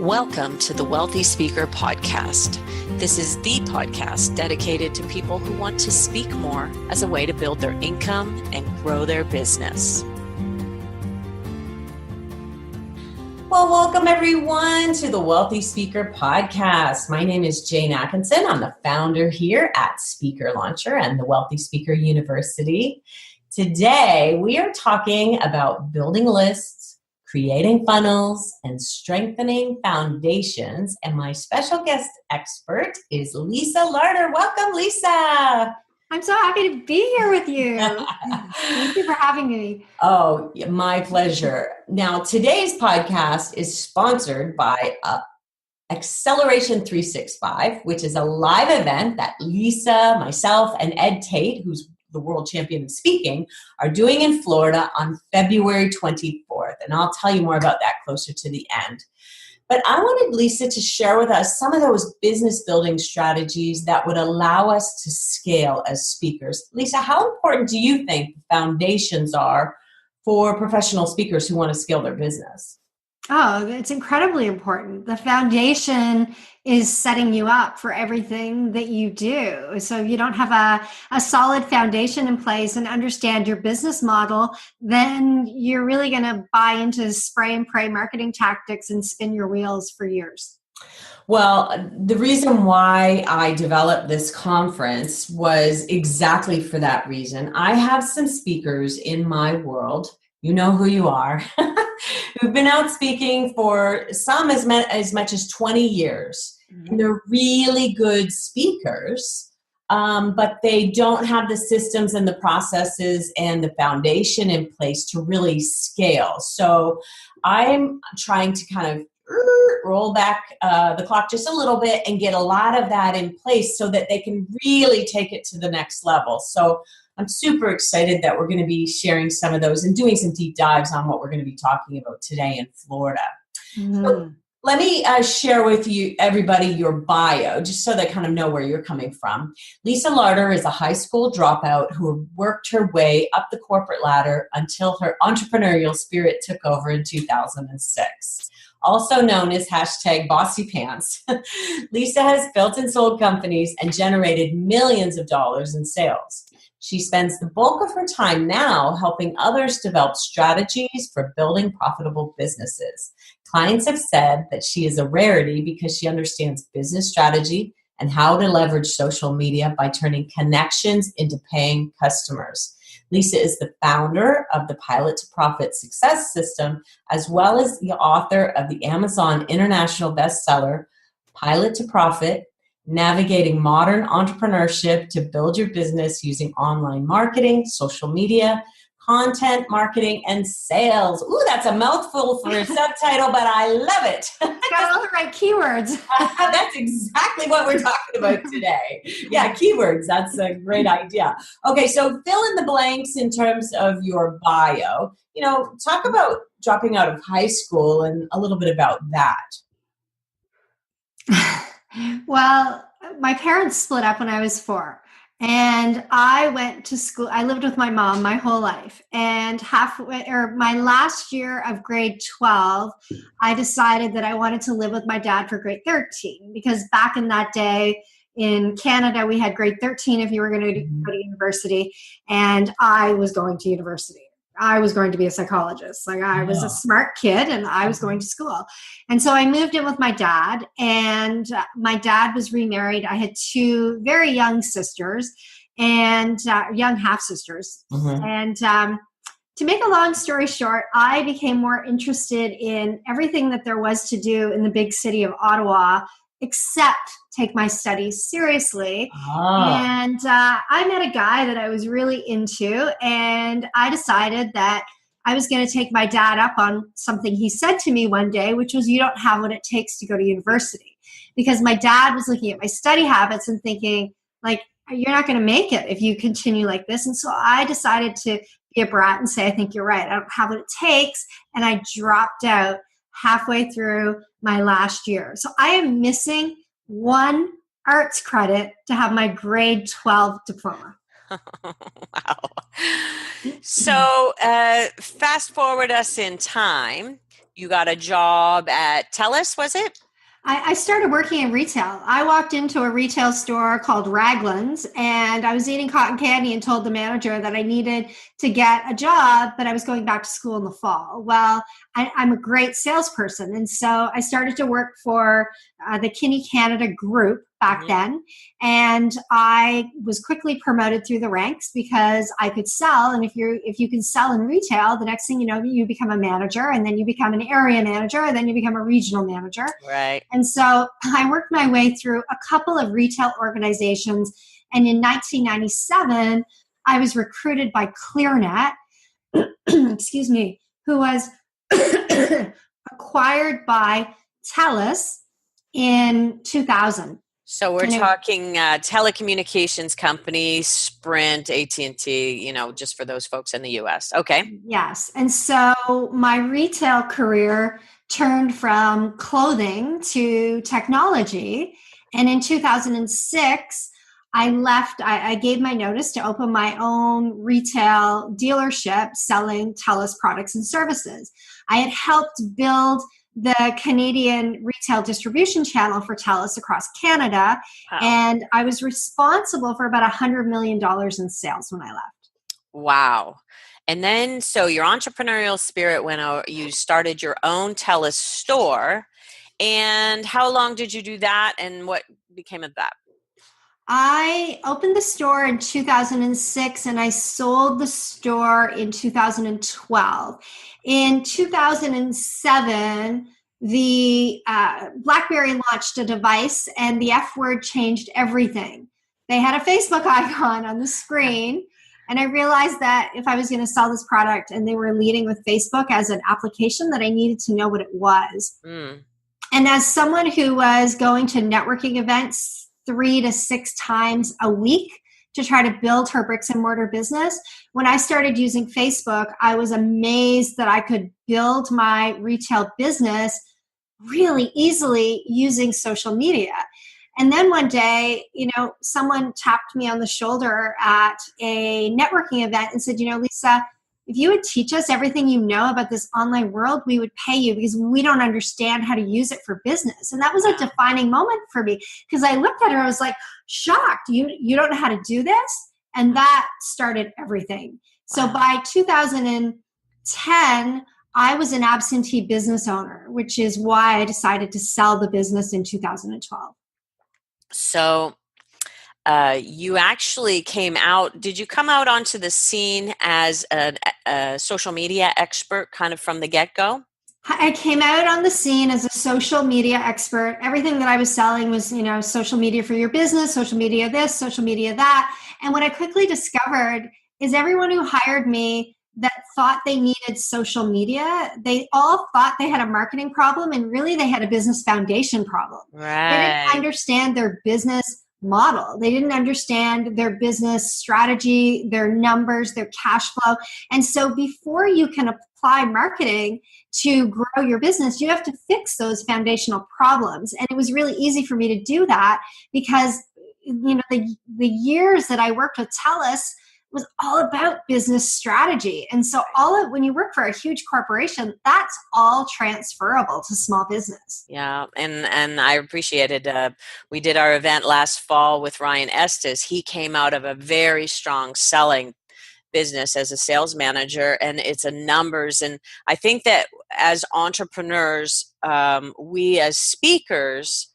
Welcome to the Wealthy Speaker Podcast. This is the podcast dedicated to people who want to speak more as a way to build their income and grow their business. Well, welcome everyone to the Wealthy Speaker Podcast. My name is Jane Atkinson. I'm the founder here at Speaker Launcher and the Wealthy Speaker University. Today, we are talking about building lists, creating funnels, and strengthening foundations. And my special guest expert is Lisa Larter. Welcome, Lisa. I'm so happy to be here with you. Thank you for having me. Oh, my pleasure. Now, today's podcast is sponsored by Acceleration 365, which is a live event that Lisa, myself, and Ed Tate, who's the world champion of speaking, are doing in Florida on February 24th. And I'll tell you more about that closer to the end. But I wanted Lisa to share with us some of those business building strategies that would allow us to scale as speakers. Lisa, how important do you think the foundations are for professional speakers who want to scale their business? Oh, it's incredibly important. The foundation is setting you up for everything that you do. So if you don't have a solid foundation in place and understand your business model, then you're really going to buy into spray and pray marketing tactics and spin your wheels for years. Well, the reason why I developed this conference was exactly for that reason. I have some speakers in my world, you know who you are, who've been out speaking for some as much as 20 years. And they're really good speakers, but they don't have the systems and the processes and the foundation in place to really scale. So I'm trying to kind of roll back the clock just a little bit and get a lot of that in place so that they can really take it to the next level. So I'm super excited that we're going to be sharing some of those and doing some deep dives on what we're going to be talking about today in Florida. So let me share with you, everybody, your bio, just so they kind of know where you're coming from. Lisa Larter is a high school dropout who worked her way up the corporate ladder until her entrepreneurial spirit took over in 2006. Also known as #BossyPants, Lisa has built and sold companies and generated millions of dollars in sales. She spends the bulk of her time now helping others develop strategies for building profitable businesses. Clients have said that she is a rarity because she understands business strategy and how to leverage social media by turning connections into paying customers. Lisa is the founder of the Pilot to Profit Success System, as well as the author of the Amazon International bestseller, Pilot to Profit: Navigating Modern Entrepreneurship to Build Your Business Using Online Marketing, Social Media, Content Marketing, and Sales. Ooh, that's a mouthful for a subtitle, but I love it. Got all the right keywords. That's exactly what we're talking about today. Yeah, keywords. That's a great idea. Okay, so fill in the blanks in terms of your bio. You know, talk about dropping out of high school and a little bit about that. Well, my parents split up when I was 4. And I went to school. I lived with my mom my whole life. And my last year of grade 12, I decided that I wanted to live with my dad for grade 13. Because back in that day in Canada, we had grade 13 if you were going to go to university. And I was going to university. I was going to be a psychologist. Like, I was a smart kid and I was going to school. And so I moved in with my dad, and my dad was remarried. I had 2 very young sisters and young half sisters. And to make a long story short, I became more interested in everything that there was to do in the big city of Ottawa, except take my studies seriously. And I met a guy that I was really into, and I decided that I was going to take my dad up on something he said to me one day, which was, you don't have what it takes to go to university. Because my dad was looking at my study habits and thinking, like, you're not going to make it if you continue like this. And so I decided to be a brat and say, I think you're right. I don't have what it takes. And I dropped out halfway through my last year. So I am missing 1 arts credit to have my grade 12 diploma. Wow. So fast forward us in time. you got a job at TELUS, was it? I started working in retail. I walked into a retail store called Raglan's, and I was eating cotton candy and told the manager that I needed to get a job, but I was going back to school in the fall. Well, I'm a great salesperson. And so I started to work for the Kinney Canada group back then. And I was quickly promoted through the ranks because I could sell. And if you can sell in retail, the next thing you know, you become a manager, and then you become an area manager, and then you become a regional manager. Right. And so I worked my way through a couple of retail organizations. And in 1997, I was recruited by ClearNet, excuse me, who was acquired by TELUS in 2000. So we're talking telecommunications company, Sprint, AT&T, just for those folks in the U.S. Okay. Yes. And so my retail career turned from clothing to technology. And in 2006, I left, I gave my notice to open my own retail dealership selling TELUS products and services. I had helped build the Canadian retail distribution channel for TELUS across Canada. Wow. And I was responsible for about $100 million in sales when I left. Wow. And then, so your entrepreneurial spirit went out, you started your own TELUS store. And how long did you do that? And what became of that? I opened the store in 2006 and I sold the store in 2012. In 2007, the BlackBerry launched a device and the F word changed everything. They had a Facebook icon on the screen. And I realized that if I was going to sell this product and they were leading with Facebook as an application, that I needed to know what it was. And as someone who was going to networking events 3 to 6 times a week to try to build her bricks and mortar business, when I started using Facebook, I was amazed that I could build my retail business really easily using social media. And then one day, someone tapped me on the shoulder at a networking event and said, Lisa, if you would teach us everything you know about this online world, we would pay you because we don't understand how to use it for business. And that was a defining moment for me because I looked at her, I was like, shocked. You don't know how to do this? And that started everything. So by 2010, I was an absentee business owner, which is why I decided to sell the business in 2012. So you actually came out, did you come out onto the scene as a social media expert kind of from the get-go? I came out on the scene as a social media expert. Everything that I was selling was, social media for your business, social media this, social media that. And what I quickly discovered is everyone who hired me that thought they needed social media, they all thought they had a marketing problem, and really they had a business foundation problem. Right. They didn't understand their business model. They didn't understand their business strategy, their numbers, their cash flow. And so before you can apply marketing to grow your business, you have to fix those foundational problems. And it was really easy for me to do that because, the years that I worked with TELUS was all about business strategy. And so when you work for a huge corporation, that's all transferable to small business. Yeah. And I appreciated, we did our event last fall with Ryan Estes. He came out of a very strong selling business as a sales manager, and it's a numbers. And I think that as entrepreneurs, we as speakers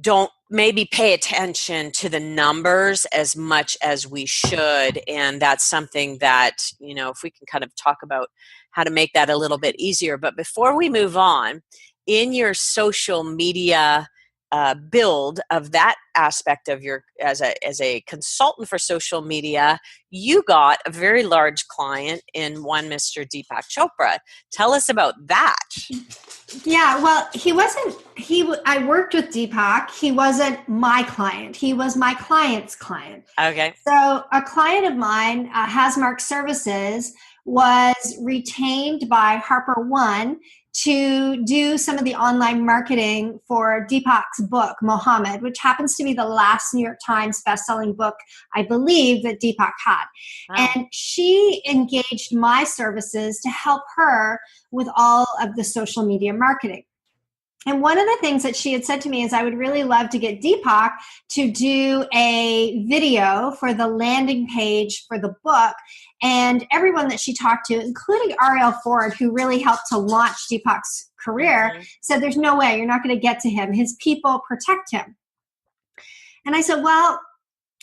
don't maybe pay attention to the numbers as much as we should. And that's something that, if we can kind of talk about how to make that a little bit easier. But before we move on, in your social media build of that aspect of your, as a consultant for social media, you got a very large client in one Mr. Deepak Chopra. Tell us about that. Yeah, well, I worked with Deepak. He wasn't my client. He was my client's client. Okay. So a client of mine, Hasmark Services, was retained by Harper One to do some of the online marketing for Deepak's book, Mohammed, which happens to be the last New York Times bestselling book, I believe, that Deepak had. Wow. And she engaged my services to help her with all of the social media marketing. And one of the things that she had said to me is, I would really love to get Deepak to do a video for the landing page for the book. And everyone that she talked to, including Ariel Ford, who really helped to launch Deepak's career, said, there's no way, you're not going to get to him. His people protect him. And I said, well,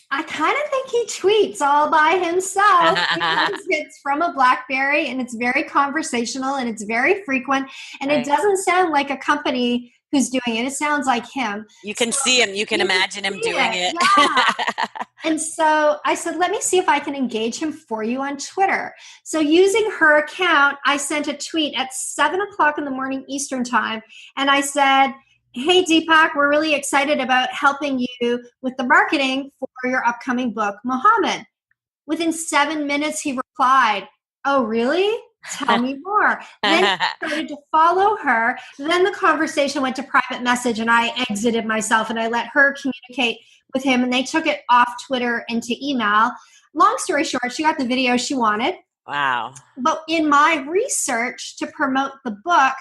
I kind of think he tweets all by himself because it's from a BlackBerry and it's very conversational and it's very frequent and it doesn't sound like a company who's doing it. It sounds like him. You can see him. You can imagine him doing it. Yeah. And so I said, let me see if I can engage him for you on Twitter. So using her account, I sent a tweet at 7:00 in the morning Eastern time. And I said, hey, Deepak, we're really excited about helping you with the marketing for your upcoming book, Mohammed. Within 7 minutes, he replied, oh, really? Tell me more. Then he started to follow her. Then the conversation went to private message, and I exited myself, and I let her communicate with him, and they took it off Twitter into email. Long story short, she got the video she wanted. Wow. But in my research to promote the book,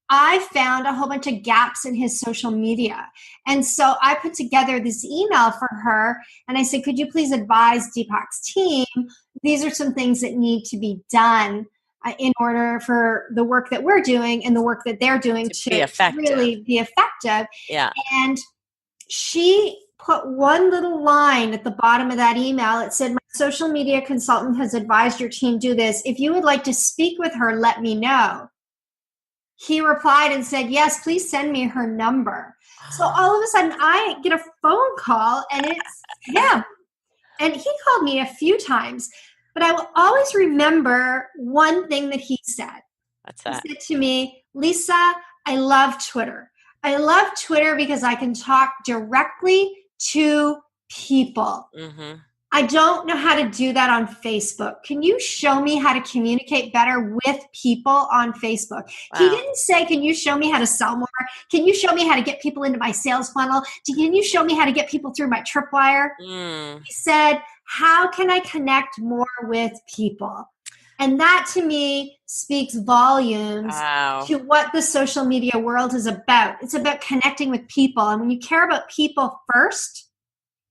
I found a whole bunch of gaps in his social media. And so I put together this email for her and I said, could you please advise Deepak's team? These are some things that need to be done in order for the work that we're doing and the work that they're doing to really be effective. Yeah. And she put one little line at the bottom of that email. It said, my social media consultant has advised your team do this. If you would like to speak with her, let me know. He replied and said, yes, please send me her number. So all of a sudden I get a phone call and it's him. And he called me a few times, but I will always remember one thing that he said. What's that? He said to me, Lisa, I love Twitter. I love Twitter because I can talk directly to people. Mm-hmm. I don't know how to do that on Facebook. Can you show me how to communicate better with people on Facebook? Wow. He didn't say, can you show me how to sell more? Can you show me how to get people into my sales funnel? Can you show me how to get people through my tripwire? He said, how can I connect more with people? And that to me speaks volumes to what the social media world is about. It's about connecting with people. And when you care about people first,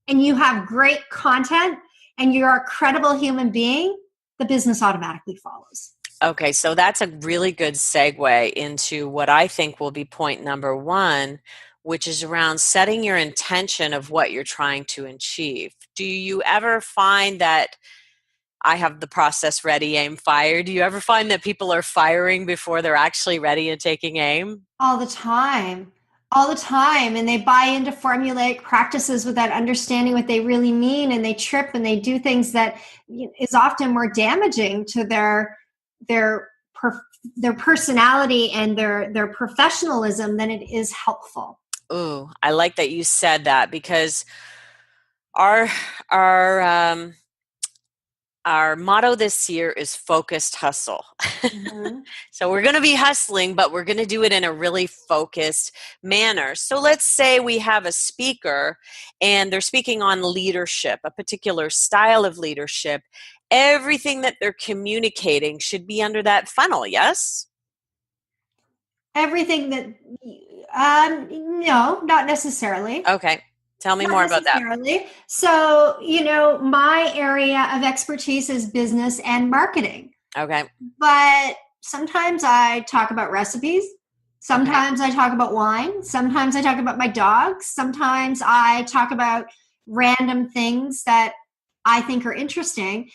and you have great content and you're a credible human being, the business automatically follows. Okay, so that's a really good segue into what I think will be point number one, which is around setting your intention of what you're trying to achieve. Do you ever find that I have the process ready, aim, fire? Do you ever find that people are firing before they're actually ready and taking aim? All the time. And they buy into formulaic practices without understanding what they really mean, and they trip and they do things that is often more damaging to their personality and their professionalism than it is helpful. Ooh, I like that you said that, because our motto this year is focused hustle. Mm-hmm. So we're going to be hustling, but we're going to do it in a really focused manner. So let's say we have a speaker and they're speaking on leadership, a particular style of leadership. Everything that they're communicating should be under that funnel, yes? Everything that, no, not necessarily. Okay. Tell me more about that. So, my area of expertise is business and marketing. Okay. But sometimes I talk about recipes. Sometimes I talk about wine. Sometimes I talk about my dogs. Sometimes I talk about random things that I think are interesting.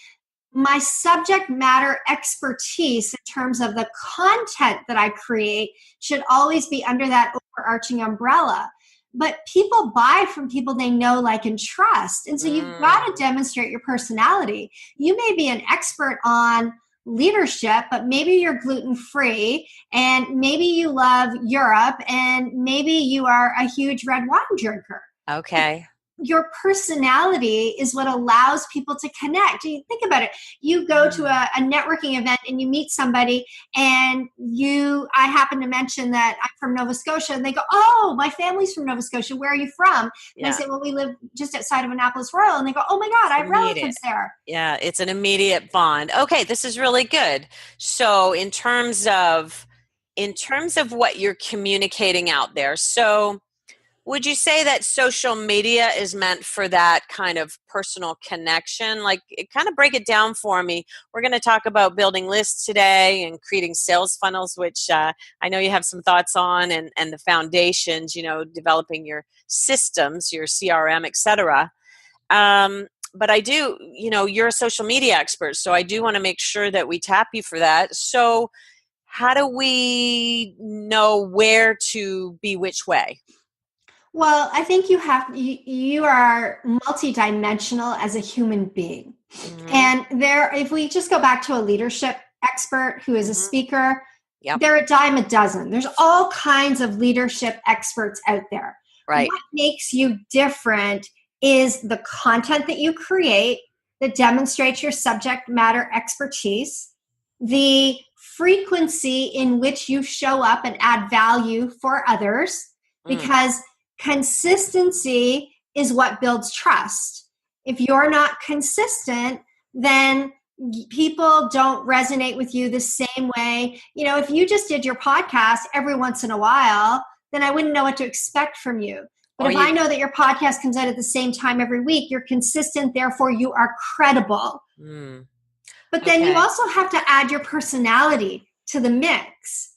My subject matter expertise in terms of the content that I create should always be under that overarching umbrella. But people buy from people they know, like, and trust. And so you've got to demonstrate your personality. You may be an expert on leadership, but maybe you're gluten-free, and maybe you love Europe, and maybe you are a huge red wine drinker. Okay. your personality is what allows people to connect. You think about it. You go to a networking event and you meet somebody, and I happen to mention that I'm from Nova Scotia, and they go, "Oh, my family's from Nova Scotia. Where are you from?" And I say, "Well, we live just outside of Annapolis Royal." And they go, "Oh my God, I have relatives there." Yeah, it's an immediate bond. Okay, this is really good. So in terms of what you're communicating out there, so would you say that social media is meant for that kind of personal connection? Like, kind of break it down for me. We're going to talk about building lists today and creating sales funnels, which I know you have some thoughts on, and the foundations, developing your systems, your CRM, et cetera. But I do, you're a social media expert, so I do want to make sure that we tap you for that. So how do we know where to be which way? Well, I think you are multidimensional as a human being. Mm-hmm. And if we just go back to a leadership expert who is a speaker, Yep. they're a dime a dozen. There's all kinds of leadership experts out there. Right. What makes you different is the content that you create that demonstrates your subject matter expertise, the frequency in which you show up and add value for others, because consistency is what builds trust. If you're not consistent, then people don't resonate with you the same way. If you just did your podcast every once in a while, then I wouldn't know what to expect from you. But I know that your podcast comes out at the same time every week, you're consistent, therefore you are credible. But then you also have to add your personality to the mix.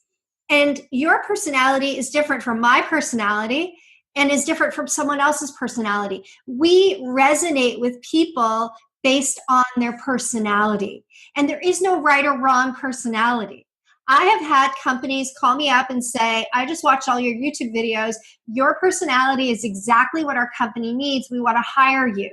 And your personality is different from my personality and is different from someone else's personality. We resonate with people based on their personality. And there is no right or wrong personality. I have had companies call me up and say, "I just watched all your YouTube videos. Your personality is exactly what our company needs. We want to hire you."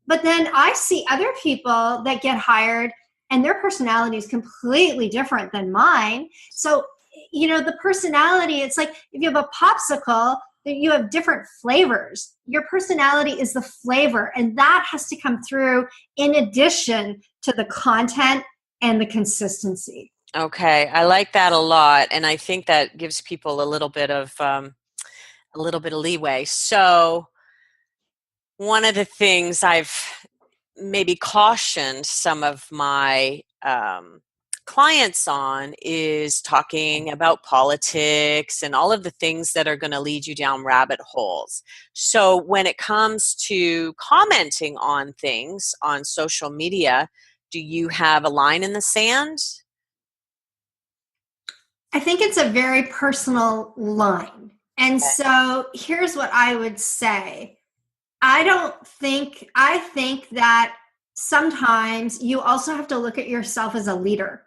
But then I see other people that get hired and their personality is completely different than mine. So, the personality, it's like if you have a popsicle, that you have different flavors. Your personality is the flavor, and that has to come through in addition to the content and the consistency. Okay, I like that a lot, and I think that gives people a little bit of leeway. So one of the things I've maybe cautioned some of my clients on is talking about politics and all of the things that are going to lead you down rabbit holes. So when it comes to commenting on things on social media, do you have a line in the sand? I think it's a very personal line. And so here's what I would say. I think that sometimes you also have to look at yourself as a leader.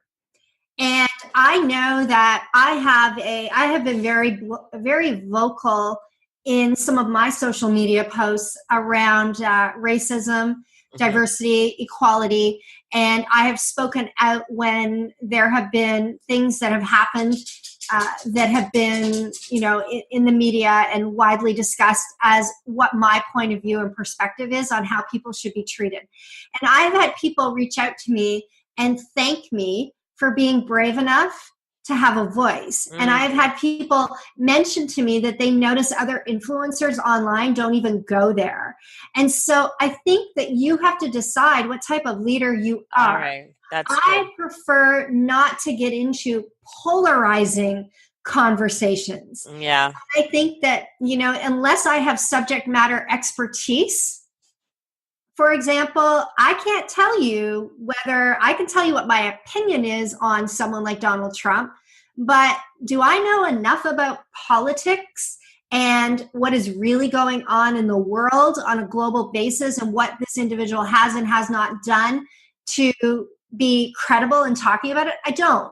And I know that I have been very, very vocal in some of my social media posts around racism, diversity, equality. And I have spoken out when there have been things that have happened that have been, in the media and widely discussed as what my point of view and perspective is on how people should be treated. And I've had people reach out to me and thank me for being brave enough to have a voice. And I've had people mention to me that they notice other influencers online don't even go there. And so I think that you have to decide what type of leader you are. All right. I prefer not to get into polarizing conversations. Yeah. I think that, unless I have subject matter expertise, for example, I can tell you what my opinion is on someone like Donald Trump, but do I know enough about politics and what is really going on in the world on a global basis and what this individual has and has not done to be credible in talking about it? I don't.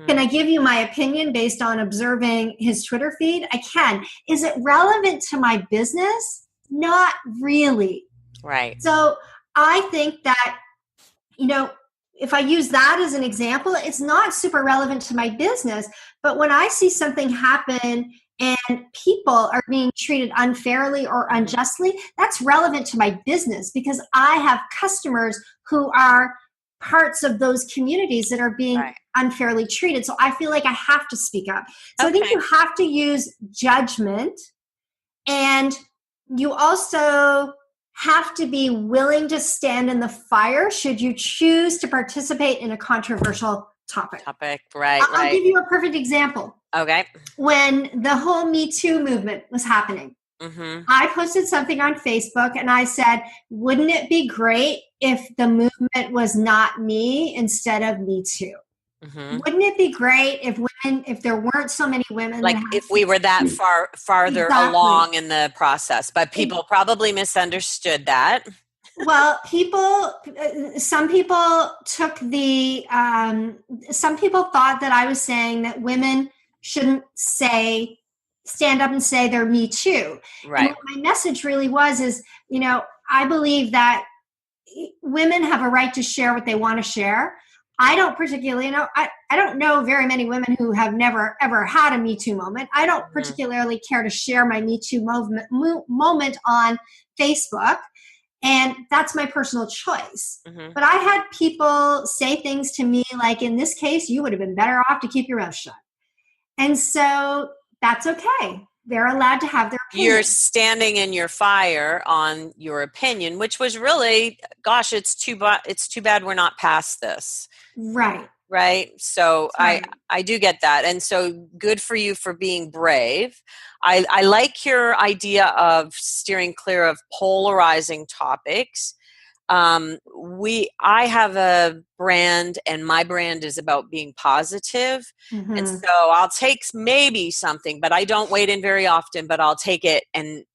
Can I give you my opinion based on observing his Twitter feed? I can. Is it relevant to my business? Not really. Right. So I think that, if I use that as an example, it's not super relevant to my business. But when I see something happen and people are being treated unfairly or unjustly, that's relevant to my business because I have customers who are parts of those communities that are being unfairly treated. So I feel like I have to speak up. So I think you have to use judgment, and you also have to be willing to stand in the fire should you choose to participate in a controversial topic. I'll give you a perfect example. Okay. When the whole Me Too movement was happening, I posted something on Facebook and I said, wouldn't it be great if the movement was not me instead of Me Too? Wouldn't it be great if there weren't so many women? Like if we were that farther along in the process, but people probably misunderstood that. Well, some people thought that I was saying that women shouldn't stand up and say they're Me Too. Right. And what my message really is, I believe that women have a right to share what they want to share. I don't particularly know. I don't know very many women who have never, ever had a Me Too moment. I don't particularly care to share my Me Too moment on Facebook. And that's my personal choice. But I had people say things to me like, in this case, you would have been better off to keep your mouth shut. And so that's okay. They're allowed to have their opinion. You're standing in your fire on your opinion, which was really, gosh, it's too bad we're not past this. Right. So I do get that. And so good for you for being brave. I like your idea of steering clear of polarizing topics. I have a brand, and my brand is about being positive. And so I'll take maybe something, but I don't wade in very often, but I'll take it and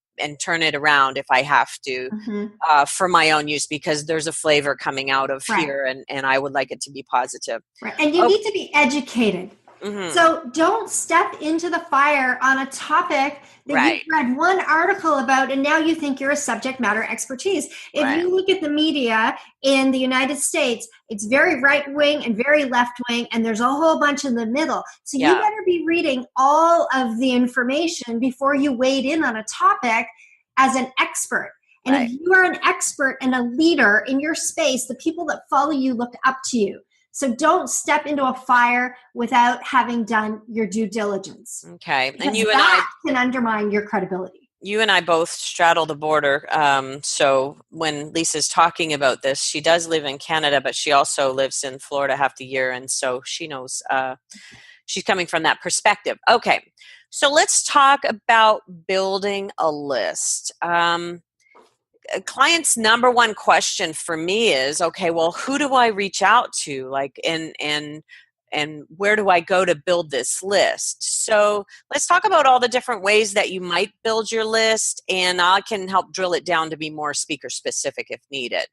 turn it around if I have to, for my own use, because there's a flavor coming out of here and I would like it to be positive. Right. And you need to be educated. So don't step into the fire on a topic that you've read one article about and now you think you're a subject matter expertise. If you look at the media in the United States, it's very right-wing and very left-wing, and there's a whole bunch in the middle. So you better be reading all of the information before you wade in on a topic as an expert. And if you are an expert and a leader in your space, the people that follow you look up to you. So don't step into a fire without having done your due diligence. Okay. And that can undermine your credibility. You and I both straddle the border. So when Lisa's talking about this, she does live in Canada, but she also lives in Florida half the year. And so she knows she's coming from that perspective. Okay. So let's talk about building a list. A client's number one question for me is, okay, well, who do I reach out to? Like, and where do I go to build this list? So let's talk about all the different ways that you might build your list, and I can help drill it down to be more speaker specific if needed.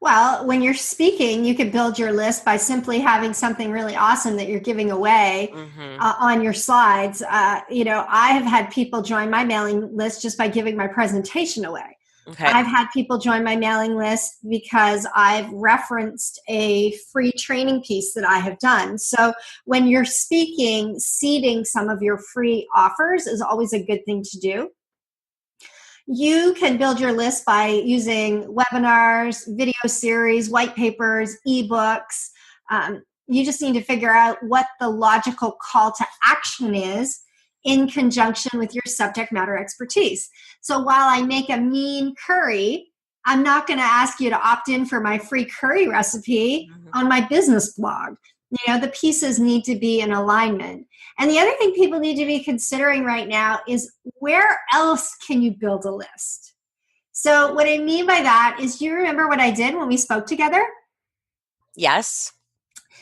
Well, when you're speaking, you can build your list by simply having something really awesome that you're giving away on your slides. I have had people join my mailing list just by giving my presentation away. Okay. I've had people join my mailing list because I've referenced a free training piece that I have done. So when you're speaking, seeding some of your free offers is always a good thing to do. You can build your list by using webinars, video series, white papers, ebooks. You just need to figure out what the logical call to action is in conjunction with your subject matter expertise. So while I make a mean curry, I'm not going to ask you to opt in for my free curry recipe on my business blog. The pieces need to be in alignment. And the other thing people need to be considering right now is, where else can you build a list? So what I mean by that is, do you remember what I did when we spoke together? Yes.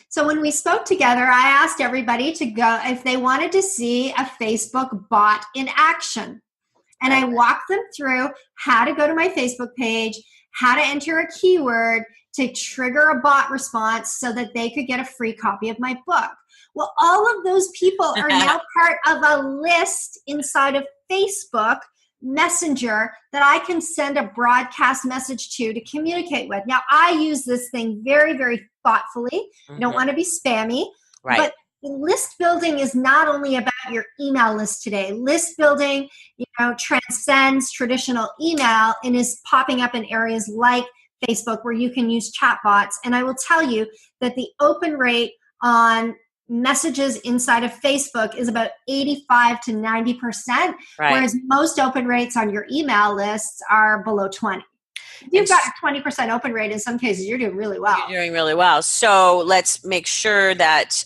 So when we spoke together, I asked everybody to go if they wanted to see a Facebook bot in action. And I walked them through how to go to my Facebook page, how to enter a keyword to trigger a bot response so that they could get a free copy of my book. Well, all of those people are now part of a list inside of Facebook Messenger that I can send a broadcast message to communicate with. Now, I use this thing very, very thoughtfully. I don't want to be spammy, but list building is not only about your email list today. List building, transcends traditional email and is popping up in areas like Facebook where you can use chatbots. And I will tell you that the open rate on messages inside of Facebook is about 85 to 90%, whereas most open rates on your email lists are below 20. If you've got a 20% open rate, in some cases, you're doing really well. You're doing really well. So let's make sure that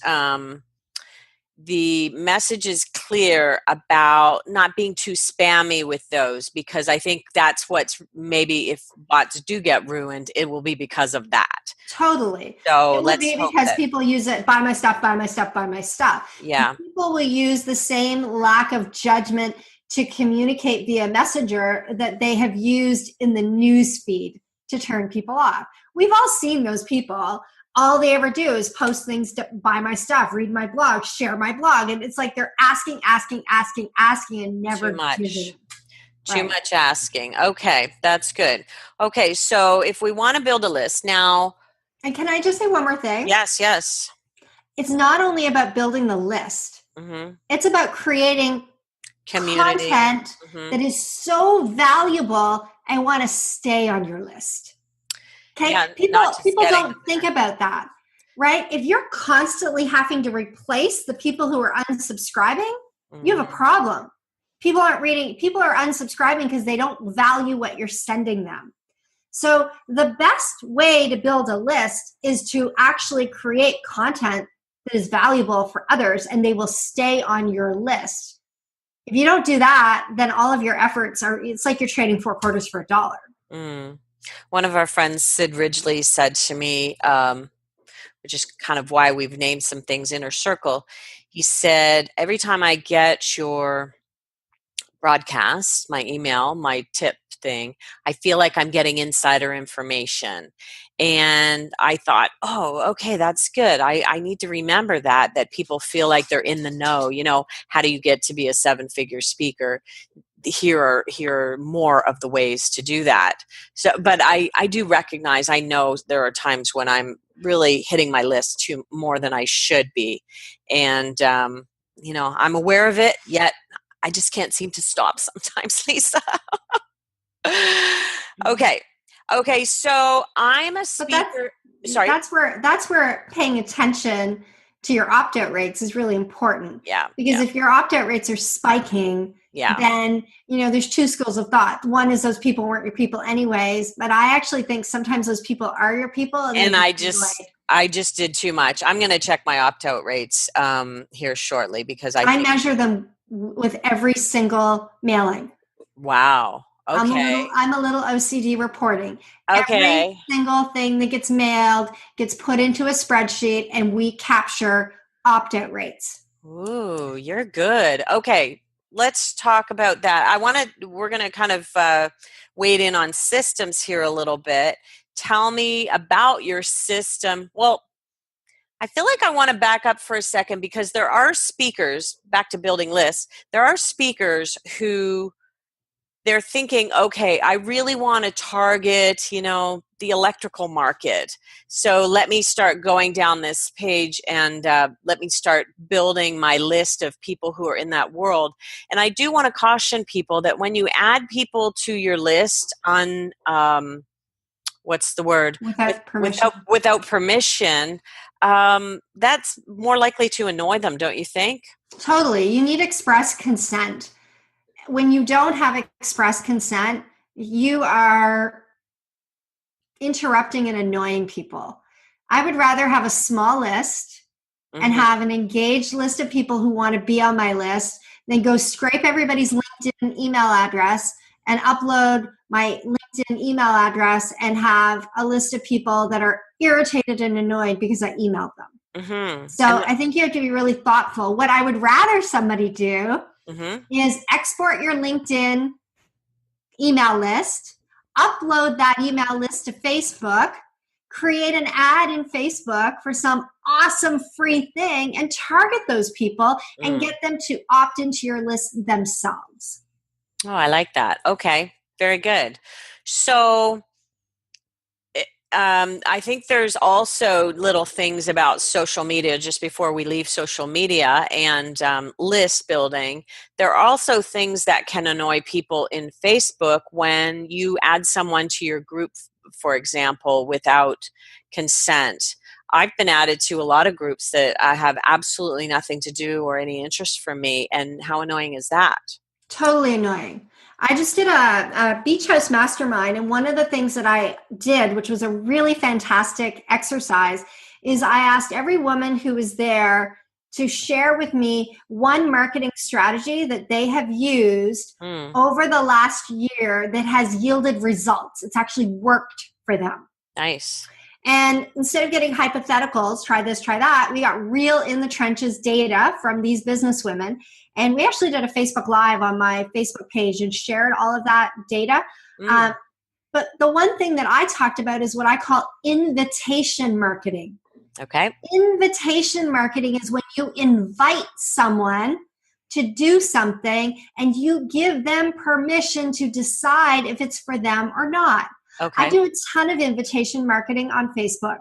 the message is clear about not being too spammy with those, because I think that's what's maybe if bots do get ruined, it will be because of that. Totally. So it will be because people use it, buy my stuff, buy my stuff, buy my stuff. Yeah. And people will use the same lack of judgment to communicate via messenger that they have used in the news feed to turn people off. We've all seen those people. All they ever do is post things to buy my stuff, read my blog, share my blog. And it's like they're asking, and never too much. giving. Too much asking. Okay, that's good. Okay, so if we want to build a list now. And can I just say one more thing? Yes. It's not only about building the list. Mm-hmm. It's about creating community content that is so valuable and want to stay on your list. Okay, yeah, people don't think about that, right? If you're constantly having to replace the people who are unsubscribing, you have a problem. People are unsubscribing because they don't value what you're sending them. So the best way to build a list is to actually create content that is valuable for others, and they will stay on your list. If you don't do that, then all of your efforts it's like you're trading 4 quarters for $1. One of our friends, Sid Ridgely, said to me, which is kind of why we've named some things Inner Circle. He said, every time I get your broadcast, my email, my tip thing, I feel like I'm getting insider information. And I thought, oh, okay, that's good. I need to remember that people feel like they're in the know. How do you get to be a 7-figure speaker? Here are more of the ways to do that. So, but I do recognize, I know there are times when I'm really hitting my list more than I should be. And, I'm aware of it, yet I just can't seem to stop sometimes, Lisa. Okay. So I'm a speaker. Sorry. That's where paying attention to your opt-out rates is really important. Yeah. Because if your opt-out rates are spiking, then, there's 2 schools of thought. One is those people weren't your people anyways, but I actually think sometimes those people are your people. And I just did too much. I'm going to check my opt-out rates here shortly because I measure them with every single mailing. Wow. Okay. I'm a little OCD reporting. Okay. Every single thing that gets mailed gets put into a spreadsheet, and we capture opt-out rates. Ooh, you're good. Okay. Let's talk about that. We're going to kind of wade in on systems here a little bit. Tell me about your system. Well, I feel like I want to back up for a second because there are speakers, back to building lists, there are speakers who they're thinking, okay, I really want to target, the electrical market. So let me start going down this page and let me start building my list of people who are in that world. And I do want to caution people that when you add people to your list on, what's the word? Without permission, that's more likely to annoy them, don't you think? Totally. You need express consent. When you don't have express consent, you are interrupting and annoying people. I would rather have a small list and have an engaged list of people who want to be on my list than go scrape everybody's LinkedIn email address and upload my LinkedIn email address and have a list of people that are irritated and annoyed because I emailed them. So I think you have to be really thoughtful. What I would rather somebody do is export your LinkedIn email list, upload that email list to Facebook, create an ad in Facebook for some awesome free thing, and target those people and get them to opt into your list themselves. Oh, I like that. Okay, very good. So I think there's also little things about social media just before we leave social media and list building. There are also things that can annoy people in Facebook when you add someone to your group, for example, without consent. I've been added to a lot of groups that have absolutely nothing to do or any interest from me. And how annoying is that? Totally annoying. I just did a beach house mastermind, and one of the things that I did, which was a really fantastic exercise, is I asked every woman who was there to share with me one marketing strategy that they have used over the last year that has yielded results. It's actually worked for them. Nice. And instead of getting hypotheticals, try this, try that, we got real in the trenches data from these business women. And we actually did a Facebook Live on my Facebook page and shared all of that data. But the one thing that I talked about is what I call invitation marketing. Okay. Invitation marketing is when you invite someone to do something and you give them permission to decide if it's for them or not. Okay. I do a ton of invitation marketing on Facebook.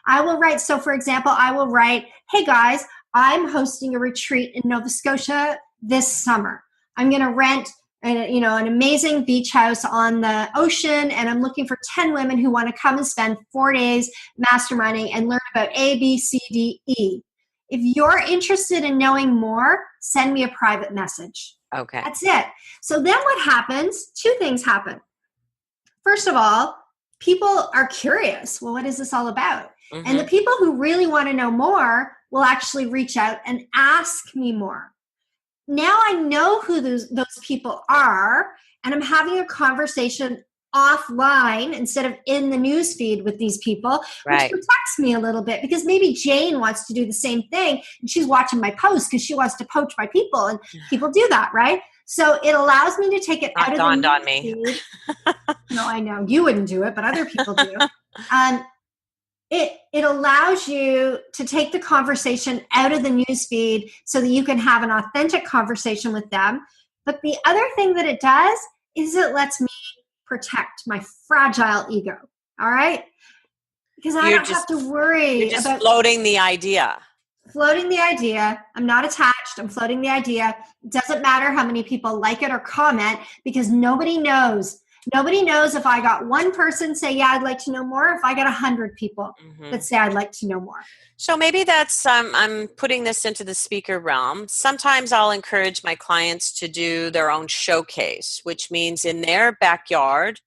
I will write, so for example, I will write, hey guys, I'm hosting a retreat in Nova Scotia this summer. I'm going to rent an amazing beach house on the ocean, and I'm looking for 10 women who want to come and spend 4 days masterminding and learn about A, B, C, D, E. If you're interested in knowing more, send me a private message. Okay. That's it. So then what happens? Two things happen. First of all, people are curious. Well, what is this all about? Mm-hmm. And the people who really want to know more will actually reach out and ask me more. Now I know who those people are, and I'm having a conversation offline instead of in the newsfeed with these people, which protects me a little bit, because maybe Jane wants to do the same thing and she's watching my posts because she wants to poach my people, and people do that, right? So it allows me to take it out of the dawned on me. No, I know you wouldn't do it, but other people do. It allows you to take the conversation out of the newsfeed so that you can have an authentic conversation with them. But the other thing that it does is it lets me protect my fragile ego. All right? Because I don't have to worry you're just about floating the idea. Floating the idea. I'm not attached. I'm floating the idea. It doesn't matter how many people like it or comment, because nobody knows. Nobody knows if I got one person say, yeah, I'd like to know more, if I got 100 people that say I'd like to know more. So maybe that's, I'm putting this into the speaker realm. Sometimes I'll encourage my clients to do their own showcase, which means in their backyard,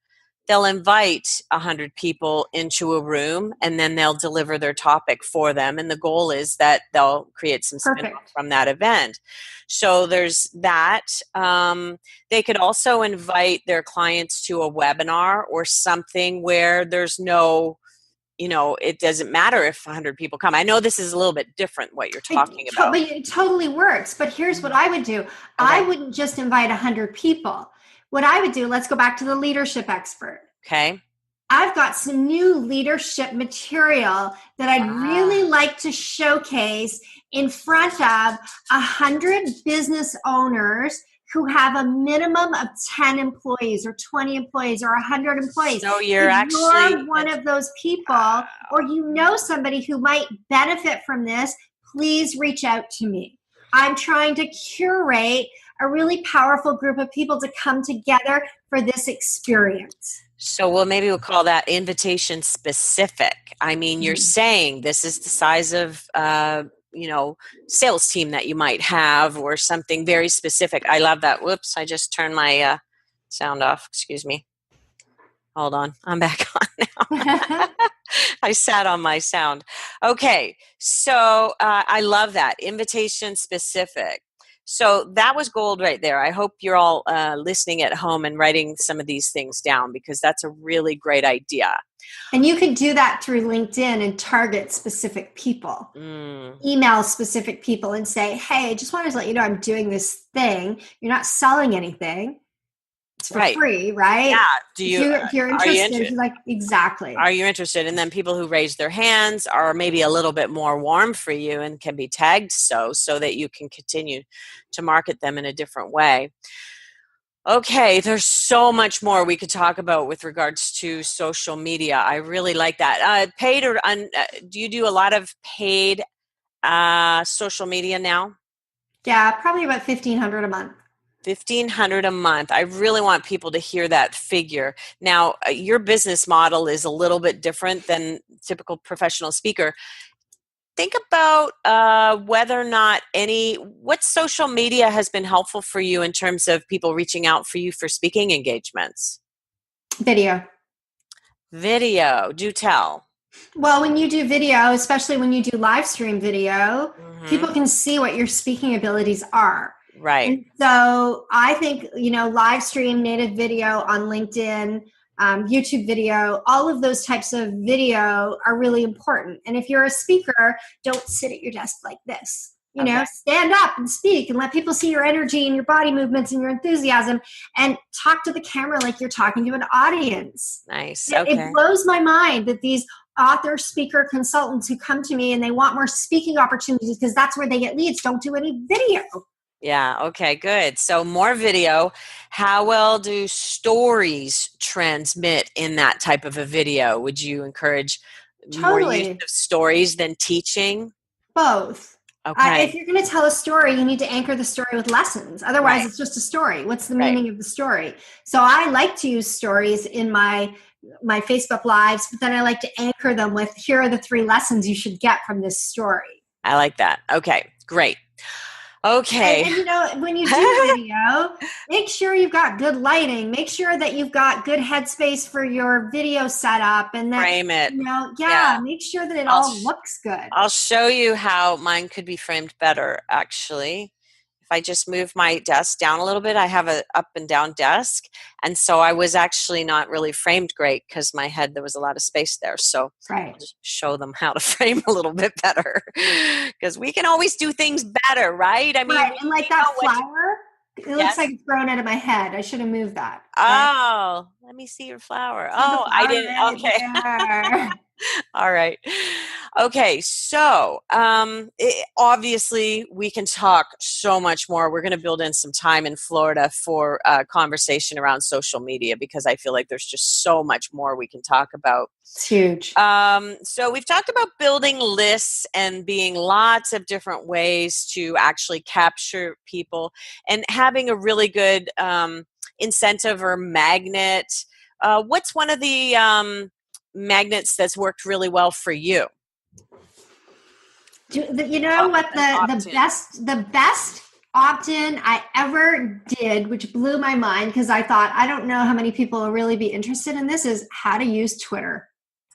they'll invite 100 people into a room and then they'll deliver their topic for them. And the goal is that they'll create some spin-off from that event. So there's that. They could also invite their clients to a webinar or something where there's no, it doesn't matter if 100 people come. I know this is a little bit different what you're talking about. But it totally works. But here's what I would do. Okay. I wouldn't just invite 100 people. What I would do, let's go back to the leadership expert. Okay. I've got some new leadership material that I'd really like to showcase in front of 100 business owners who have a minimum of 10 employees or 20 employees or 100 employees. So you're one of those people, or you know somebody who might benefit from this, please reach out to me. I'm trying to curate a really powerful group of people to come together for this experience. So maybe we'll call that invitation specific. I mean, you're saying this is the size of, sales team that you might have, or something very specific. I love that. Whoops, I just turned my sound off. Excuse me. Hold on. I'm back on now. I sat on my sound. Okay. So I love that. Invitation specific. So that was gold right there. I hope you're all listening at home and writing some of these things down, because that's a really great idea. And you could do that through LinkedIn and target specific people. Email specific people and say, hey, I just wanted to let you know I'm doing this thing. You're not selling anything. It's for free, right? Yeah. If you're interested, like, exactly. Are you interested? And then people who raise their hands are maybe a little bit more warm for you and can be tagged so that you can continue to market them in a different way. Okay, there's so much more we could talk about with regards to social media. I really like that. Paid or do you do a lot of paid social media now? Yeah, probably about 1,500 a month. 1,500 a month. I really want people to hear that figure. Now, your business model is a little bit different than typical professional speaker. Think about whether or not what social media has been helpful for you in terms of people reaching out for you for speaking engagements. Video. Video, do tell. Well, when you do video, especially when you do live stream video, people Mm-hmm. can see what your speaking abilities are. Right. And so I think, live stream, native video on LinkedIn, YouTube video, all of those types of video are really important. And if you're a speaker, don't sit at your desk like this. Okay. Stand up and speak and let people see your energy and your body movements and your enthusiasm, and talk to the camera like you're talking to an audience. Nice. It Okay. blows my mind that these author, speaker, consultants who come to me and they want more speaking opportunities because that's where they get leads, don't do any video. Yeah. Okay. Good. So more video. How well do stories transmit in that type of a video? Would you encourage more use Totally. of stories than teaching? Both. If Okay. you're going to tell a story, you need to anchor the story with lessons. Otherwise, Right. it's just a story. What's the Right. meaning of the story? So I like to use stories in my Facebook lives, but then I like to anchor them with, here are the 3 lessons you should get from this story. I like that. Okay. Great. Okay. And when you do video, make sure you've got good lighting. Make sure that you've got good headspace for your video setup, and that, Frame it. Yeah. make sure that it I'll all looks good. I'll show you how mine could be framed better, actually. If I just move my desk down a little bit, I have a up and down desk. And so I was actually not really framed great because there was a lot of space there. So Right. I'll just show them how to frame a little bit better because we can always do things better, right? I mean, Right. And like that flower, it Yes. looks like it's grown out of my head. I should have moved that. Right? Oh, let me see your flower. See the Oh, I flower didn't. right Okay. there. All right. Okay. So, obviously, we can talk so much more. We're going to build in some time in Florida for a conversation around social media because I feel like there's just so much more we can talk about. It's huge. So, we've talked about building lists and being lots of different ways to actually capture people and having a really good incentive or magnet. What's one of the magnets that's worked really well for you? You know what the best opt-in I ever did, which blew my mind because I thought, I don't know how many people will really be interested in this, is how to use Twitter.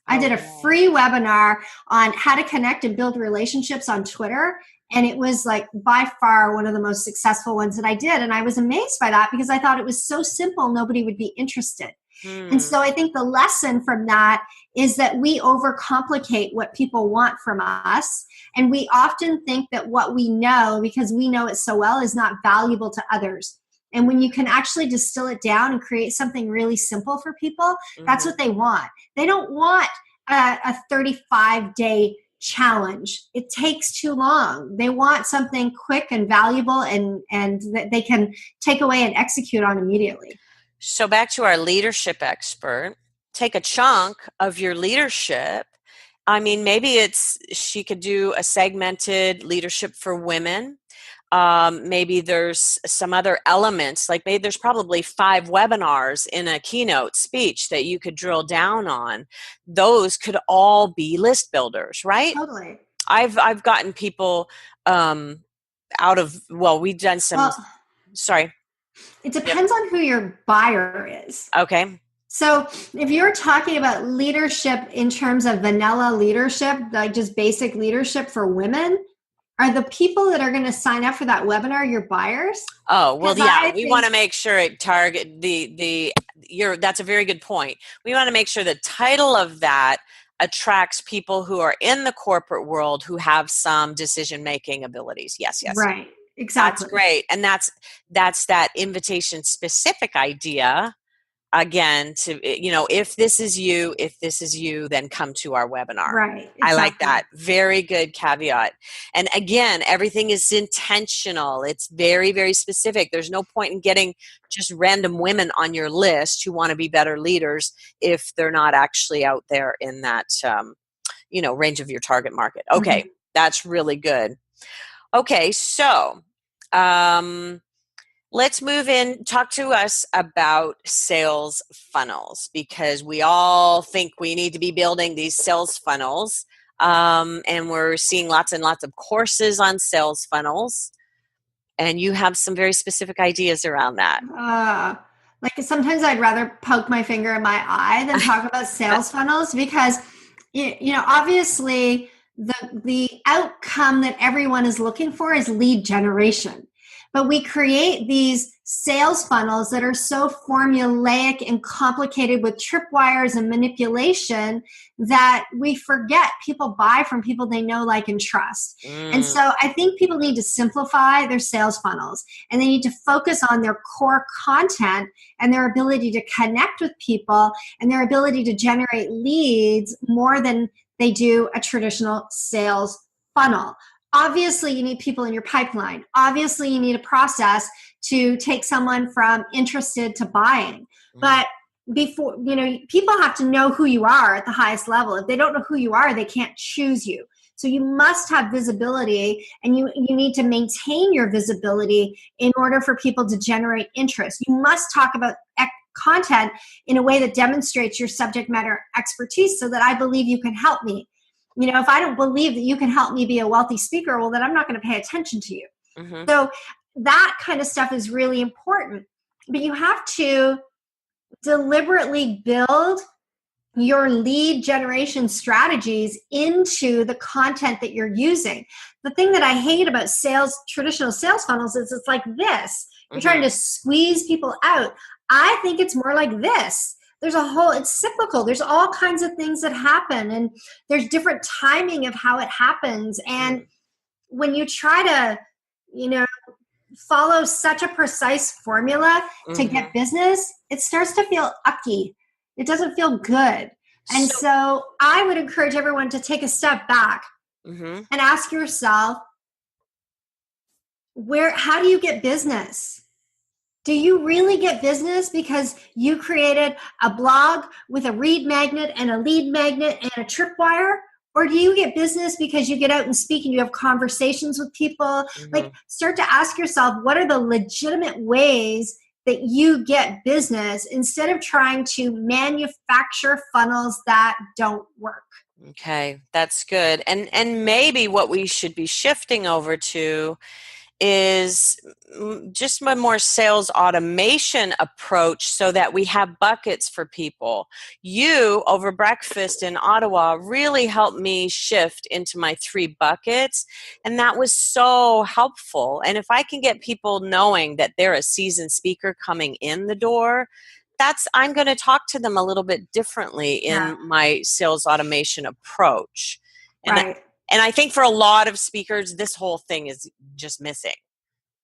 I did a free webinar on how to connect and build relationships on Twitter. And it was like by far one of the most successful ones that I did. And I was amazed by that because I thought it was so simple, nobody would be interested. And so I think the lesson from that is that we overcomplicate what people want from us. And we often think that what we know, because we know it so well, is not valuable to others. And when you can actually distill it down and create something really simple for people, that's what they want. They don't want a 35-day challenge. It takes too long. They want something quick and valuable and that they can take away and execute on immediately. So back to our leadership expert, take a chunk of your leadership. I mean, maybe she could do a segmented leadership for women. Maybe there's some other elements, like maybe there's probably 5 webinars in a keynote speech that you could drill down on. Those could all be list builders, right? Totally. I've gotten people we've done some, sorry. It depends on who your buyer is. Okay. So if you're talking about leadership in terms of vanilla leadership, like just basic leadership for women, are the people that are going to sign up for that webinar your buyers? Oh, well, yeah, we want to make sure it target that's a very good point. We want to make sure the title of that attracts people who are in the corporate world who have some decision-making abilities. Yes. Right. Exactly. That's great. And that's that invitation specific idea again, to, if this is you, then come to our webinar. Right. Exactly. I like that. Very good caveat. And again, everything is intentional. It's very, very specific. There's no point in getting just random women on your list who want to be better leaders if they're not actually out there in that, range of your target market. Okay. Mm-hmm. That's really good. Okay. So, let's move in, talk to us about sales funnels, because we all think we need to be building these sales funnels. And we're seeing lots and lots of courses on sales funnels. And you have some very specific ideas around that. Like sometimes I'd rather poke my finger in my eye than talk about sales funnels, because, obviously the outcome that everyone is looking for is lead generation. But we create these sales funnels that are so formulaic and complicated with tripwires and manipulation that we forget people buy from people they know, like, and trust. And so I think people need to simplify their sales funnels, and they need to focus on their core content and their ability to connect with people and their ability to generate leads more than they do a traditional sales funnel. Obviously, you need people in your pipeline. Obviously, you need a process to take someone from interested to buying. But before, people have to know who you are at the highest level. If they don't know who you are, they can't choose you. So you must have visibility, and you need to maintain your visibility in order for people to generate interest. You must talk about content in a way that demonstrates your subject matter expertise, so that I believe you can help me. If I don't believe that you can help me be a wealthy speaker, well, then I'm not going to pay attention to you. Mm-hmm. So that kind of stuff is really important. But you have to deliberately build your lead generation strategies into the content that you're using. The thing that I hate about traditional sales funnels is it's like this. You're trying to squeeze people out. I think it's more like this. It's cyclical. There's all kinds of things that happen, and there's different timing of how it happens. And when you try to, follow such a precise formula to get business, it starts to feel ucky. It doesn't feel good. And so I would encourage everyone to take a step back and ask yourself, how do you get business? Do you really get business because you created a blog with a read magnet and a lead magnet and a tripwire? Or do you get business because you get out and speak and you have conversations with people? Like, start to ask yourself, what are the legitimate ways that you get business, instead of trying to manufacture funnels that don't work? Okay, that's good. And maybe what we should be shifting over to is just a more sales automation approach, so that we have buckets for people. You, over breakfast in Ottawa, really helped me shift into my 3 buckets, and that was so helpful. And if I can get people knowing that they're a seasoned speaker coming in the door, I'm going to talk to them a little bit differently in my sales automation approach. And And I think for a lot of speakers, this whole thing is just missing.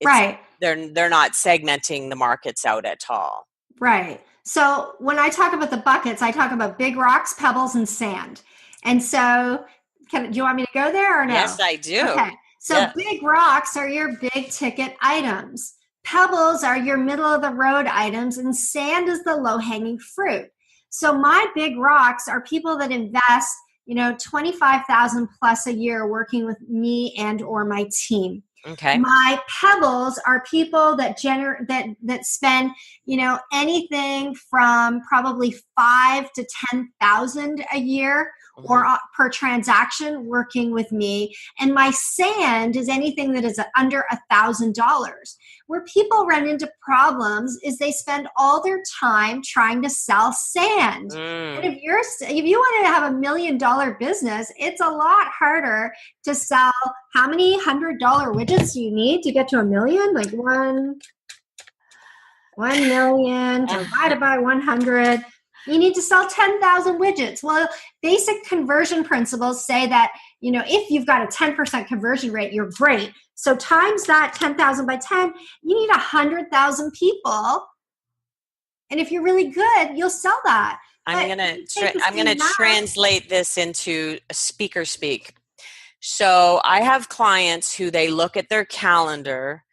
They're not segmenting the markets out at all. Right. So when I talk about the buckets, I talk about big rocks, pebbles, and sand. And so do you want me to go there or no? Yes, I do. Okay. So big rocks are your big ticket items. Pebbles are your middle of the road items, and sand is the low hanging fruit. So my big rocks are people that invest $25,000 plus a year working with me and or my team. Okay. My pebbles are people that spend, anything from probably $5,000 to $10,000 a year or per transaction working with me. And my sand is anything that is under $1,000. Where people run into problems is they spend all their time trying to sell sand. And if you want to have $1 million business, it's a lot harder to sell. How many $100 widgets do you need to get to $1 million? Like 1 million divided by 100. You need to sell 10,000 widgets. Well, basic conversion principles say that, if you've got a 10% conversion rate, you're great. So times that 10,000 by 10, you need 100,000 people And if you're really good, you'll sell that. I'm But gonna you take the I'm gonna same math. translate this into speaker speak. So I have clients who they look at their calendar,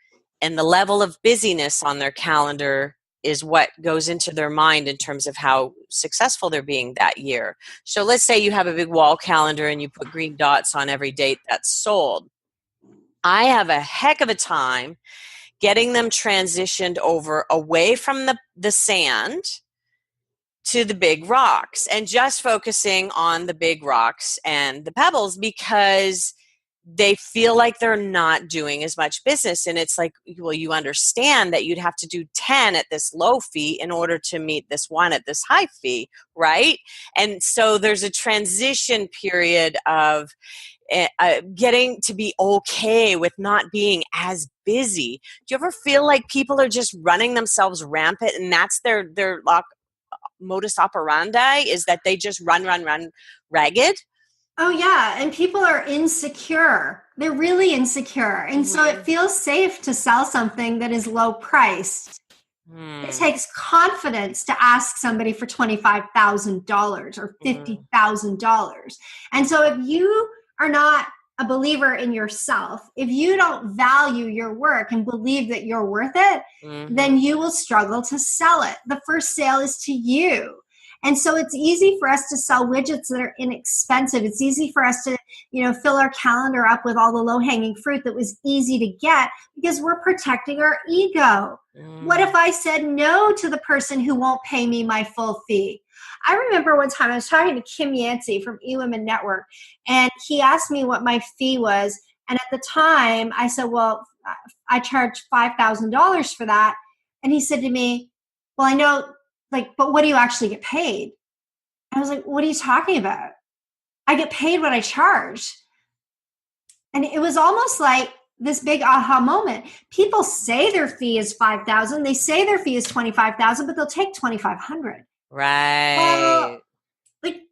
and the level of busyness on their calendar is what goes into their mind in terms of how successful they're being that year. So let's say you have a big wall calendar and you put green dots on every date that's sold. I have a heck of a time getting them transitioned over away from the sand to the big rocks and just focusing on the big rocks and the pebbles, because they feel like they're not doing as much business. And it's like, well, you understand that you'd have to do 10 at this low fee in order to meet this one at this high fee, right? And so there's a transition period of getting to be okay with not being as busy. Do you ever feel like people are just running themselves rampant, and that's their modus operandi, is that they just run ragged? Oh, yeah. And people are insecure. They're really insecure. And so it feels safe to sell something that is low priced. It takes confidence to ask somebody for $25,000 or $50,000. And so if you are not a believer in yourself, if you don't value your work and believe that you're worth it, then you will struggle to sell it. The first sale is to you. And so it's easy for us to sell widgets that are inexpensive. It's easy for us to, fill our calendar up with all the low-hanging fruit that was easy to get, because we're protecting our ego. What if I said no to the person who won't pay me my full fee? I remember one time I was talking to Kim Yancey from eWomen Network, and he asked me what my fee was. And at the time I said, well, I charge $5,000 for that. And he said to me, well, I know, but what do you actually get paid? I was like, what are you talking about? I get paid what I charge. And it was almost like this big aha moment. People say their fee is $5,000. They say their fee is $25,000, but they'll take $2,500. Right. Well,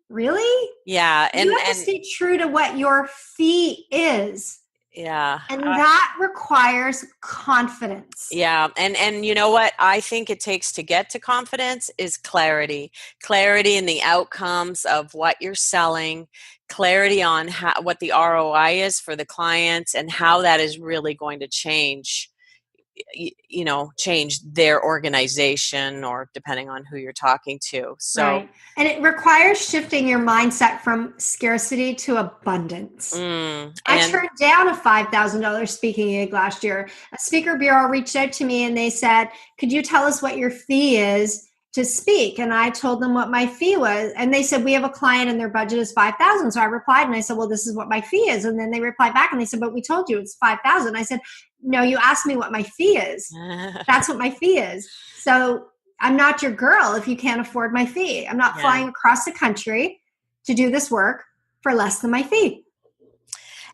really? Yeah. You have to stay true to what your fee is. Yeah. And that requires confidence. Yeah. And you know what I think it takes to get to confidence is clarity. Clarity in the outcomes of what you're selling, clarity on what the ROI is for the clients, and how that is really going to change their organization, or depending on who you're talking to. So, right. And it requires shifting your mindset from scarcity to abundance. I turned down a $5,000 speaking gig last year. A speaker bureau reached out to me and they said, could you tell us what your fee is to speak? And I told them what my fee was. And they said, we have a client and their budget is $5,000. So I replied and I said, well, this is what my fee is. And then they replied back and they said, but we told you it's $5,000. I said, no, you asked me what my fee is. That's what my fee is. So I'm not your girl if you can't afford my fee. I'm not flying across the country to do this work for less than my fee.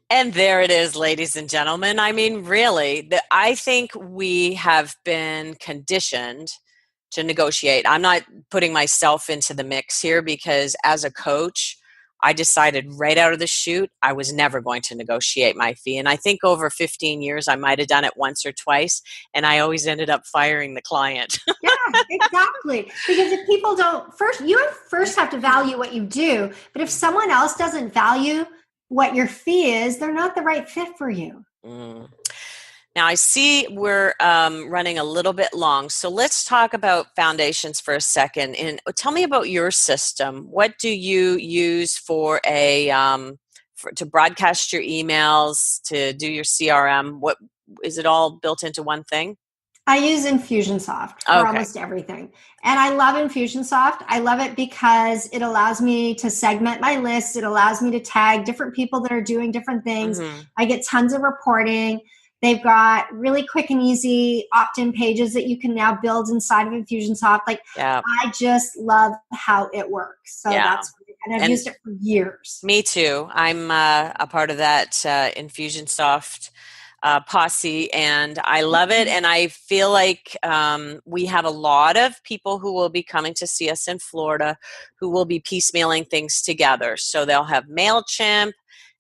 And there it is, ladies and gentlemen. I mean, really, I think we have been conditioned to negotiate. I'm not putting myself into the mix here, because as a coach, I decided right out of the chute, I was never going to negotiate my fee. And I think over 15 years, I might have done it once or twice, and I always ended up firing the client. Yeah, exactly. Because if people don't, you first have to value what you do. But if someone else doesn't value what your fee is, they're not the right fit for you. Now, I see we're running a little bit long, so let's talk about foundations for a second. And tell me about your system. What do you use for to broadcast your emails, to do your CRM? What is it all built into one thing? I use Infusionsoft for almost everything. And I love Infusionsoft. I love it because it allows me to segment my list. It allows me to tag different people that are doing different things. I get tons of reporting. They've got really quick and easy opt-in pages that you can now build inside of Infusionsoft. I just love how it works. So that's great. And I've used it for years. Me too. I'm a part of that Infusionsoft posse, and I love it. And I feel like we have a lot of people who will be coming to see us in Florida who will be piecemealing things together. So they'll have MailChimp,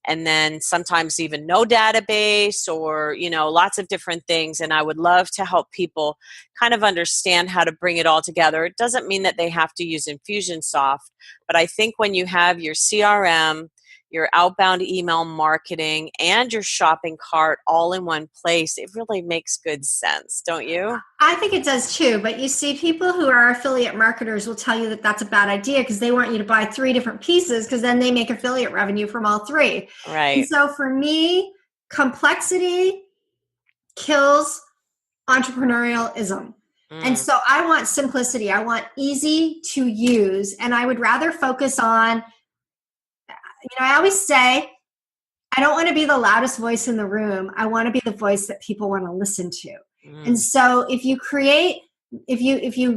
and then sometimes even no database, or lots of different things. And I would love to help people kind of understand how to bring it all together. It doesn't mean that they have to use Infusionsoft, but I think when you have your CRM, your outbound email marketing, and your shopping cart all in one place, it really makes good sense, don't you? I think it does too, but you see, people who are affiliate marketers will tell you that that's a bad idea because they want you to buy 3 different pieces, because then they make affiliate revenue from all 3. Right. And so for me, complexity kills entrepreneurialism. And so I want simplicity. I want easy to use. And I would rather focus on, I always say, I don't want to be the loudest voice in the room. I want to be the voice that people want to listen to. And so if you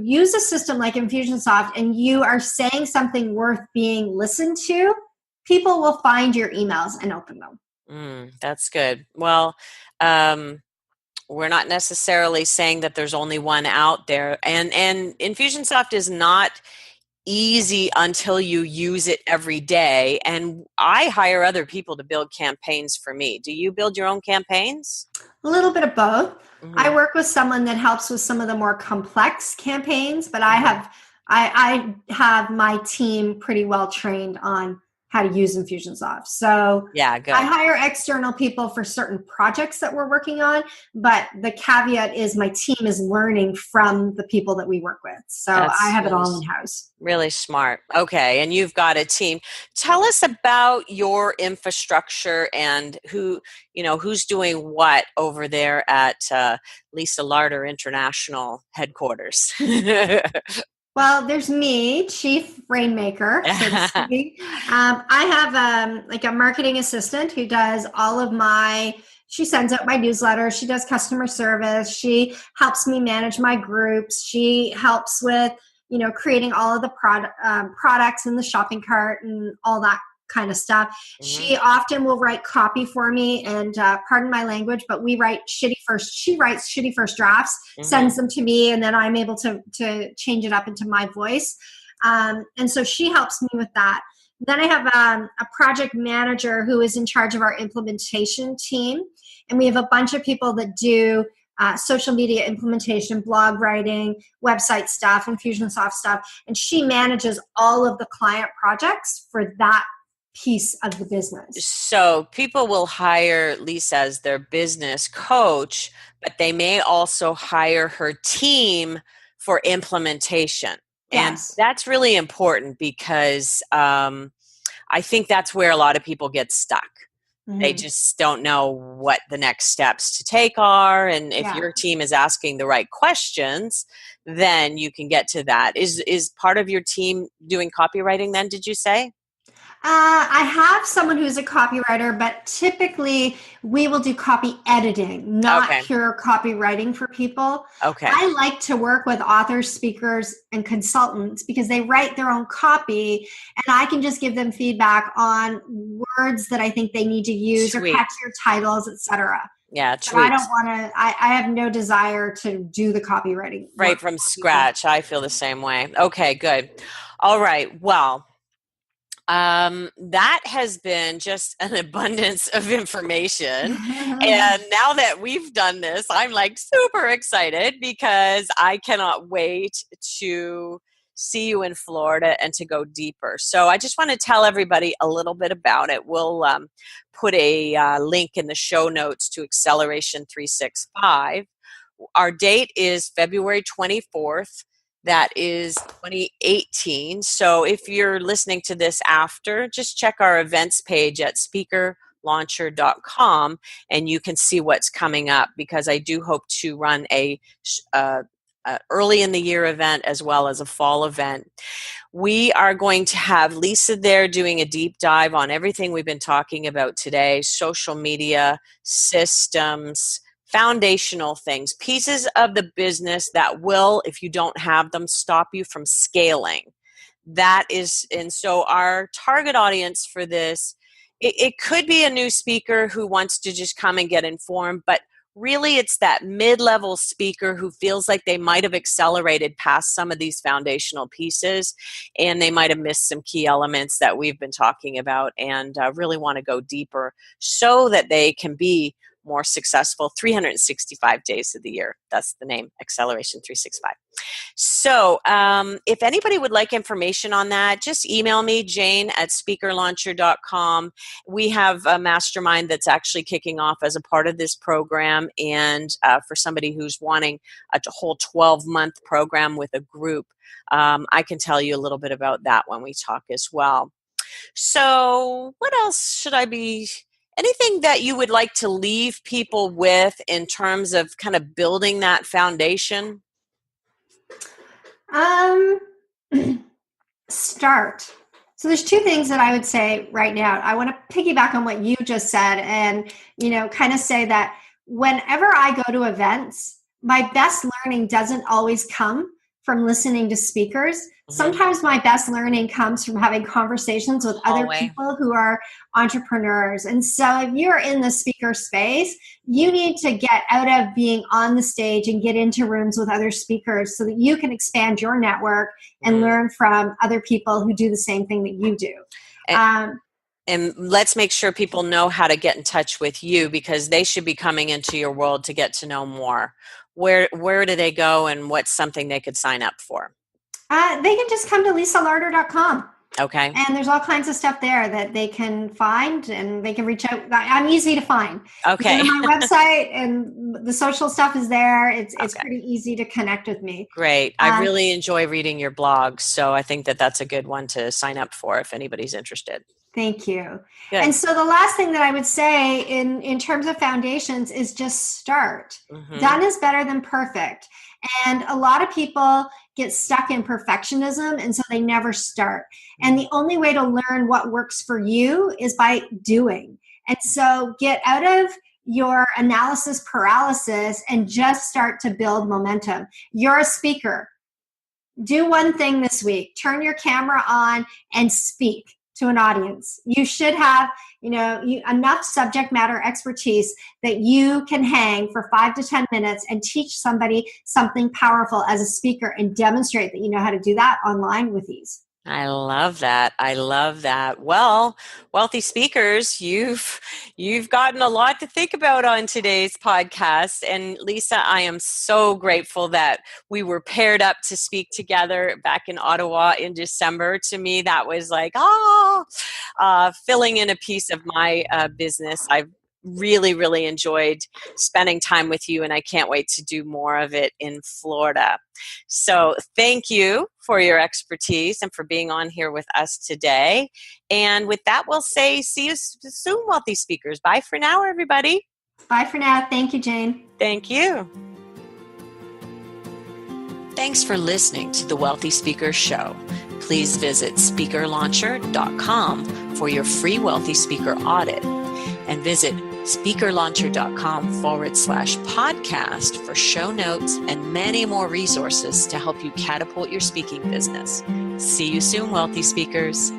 use a system like Infusionsoft and you are saying something worth being listened to, people will find your emails and open them. That's good. Well, we're not necessarily saying that there's only one out there, and Infusionsoft is not easy until you use it every day. And I hire other people to build campaigns for me. Do you build your own campaigns? A little bit of both. I work with someone that helps with some of the more complex campaigns, but I have my team pretty well trained on how to use Infusionsoft. So yeah, good. I hire external people for certain projects that we're working on, but the caveat is my team is learning from the people that we work with. So I have it all in-house. Really smart. Okay, and you've got a team. Tell us about your infrastructure and who's doing what over there at Lisa Larter International headquarters. Well, there's me, Chief Rainmaker, so to speak. I have like a marketing assistant who does all of she sends out my newsletter. She does customer service. She helps me manage my groups. She helps with, creating all of the products in the shopping cart and all that kind of stuff. She often will write copy for me, and pardon my language, but we write shitty first. She writes shitty first drafts, sends them to me, and then I'm able to change it up into my voice. And so she helps me with that. Then I have a project manager who is in charge of our implementation team, and we have a bunch of people that do social media implementation, blog writing, website stuff, Infusionsoft stuff, and she manages all of the client projects for that piece of the business. So people will hire Lisa as their business coach, but they may also hire her team for implementation. Yes. And that's really important because I think that's where a lot of people get stuck. They just don't know what the next steps to take are. And if your team is asking the right questions, then you can get to that. Is part of your team doing copywriting then, did you say? I have someone who's a copywriter, but typically we will do copy editing, not pure copywriting for people. Okay. I like to work with authors, speakers, and consultants because they write their own copy, and I can just give them feedback on words that I think they need to use or catchier titles, etc. Yeah, but I don't want to. I have no desire to do the copywriting right from scratch. I feel the same way. Okay, good. All right. Well. That has been just an abundance of information. And now that we've done this, I'm like super excited because I cannot wait to see you in Florida and to go deeper. So I just want to tell everybody a little bit about it. We'll put a link in the show notes to Acceleration 365. Our date is February 24th. That is 2018. So if you're listening to this after, just check our events page at speakerlauncher.com and you can see what's coming up, because I do hope to run a early in the year event as well as a fall event. We are going to have Lisa there doing a deep dive on everything we've been talking about today: social media, systems, foundational things, pieces of the business that will, if you don't have them, stop you from scaling. That is, and so our target audience for this, it could be a new speaker who wants to just come and get informed, but Really, it's that mid-level speaker who feels like they might have accelerated past some of these foundational pieces, and they might have missed some key elements that we've been talking about, and really want to go deeper so that they can be more successful 365 days of the year. That's the name, Acceleration 365. So if anybody would like information on that, just email me, jane@speakerlauncher.com. We have a mastermind that's actually kicking off as a part of this program. And for somebody who's wanting a whole 12-month program with a group, I can tell you a little bit about that when we talk as well. So what else should I be... Anything that you would like to leave people with in terms of kind of building that foundation? Start. So there's two things that I would say right now. I want to piggyback on what you just said and, kind of say that whenever I go to events, my best learning doesn't always come from listening to speakers. Mm-hmm. Sometimes my best learning comes from having conversations with other people who are entrepreneurs. And so if you're in the speaker space, you need to get out of being on the stage and get into rooms with other speakers so that you can expand your network and learn from other people who do the same thing that you do. And let's make sure people know how to get in touch with you, because they should be coming into your world to get to know more. Where do they go, and what's something they could sign up for? They can just come to lisalarter.com. Okay. And there's all kinds of stuff there that they can find, and they can reach out. I'm easy to find. Okay. My website and the social stuff is there. It's pretty easy to connect with me. Great. I really enjoy reading your blog, so I think that that's a good one to sign up for if anybody's interested. Thank you. Good. And so the last thing that I would say in terms of foundations is just start. Mm-hmm. Done is better than perfect. And a lot of people get stuck in perfectionism, and so they never start. And the only way to learn what works for you is by doing. And so get out of your analysis paralysis and just start to build momentum. You're a speaker. Do one thing this week. Turn your camera on and speak to an audience. You should have, enough subject matter expertise that you can hang for 5 to 10 minutes and teach somebody something powerful as a speaker and demonstrate that you know how to do that online with ease. I love that. I love that. Well, wealthy speakers, you've gotten a lot to think about on today's podcast. And Lisa, I am so grateful that we were paired up to speak together back in Ottawa in December. To me, that was like, filling in a piece of my business. I've really, really enjoyed spending time with you, and I can't wait to do more of it in Florida. So thank you for your expertise and for being on here with us today. And with that, we'll say see you soon, wealthy speakers. Bye for now, everybody. Bye for now. Thank you, Jane. Thank you. Thanks for listening to the Wealthy Speakers Show. Please visit speakerlauncher.com for your free Wealthy Speaker audit, and visit speakerlauncher.com/podcast for show notes and many more resources to help you catapult your speaking business. See you soon, wealthy speakers.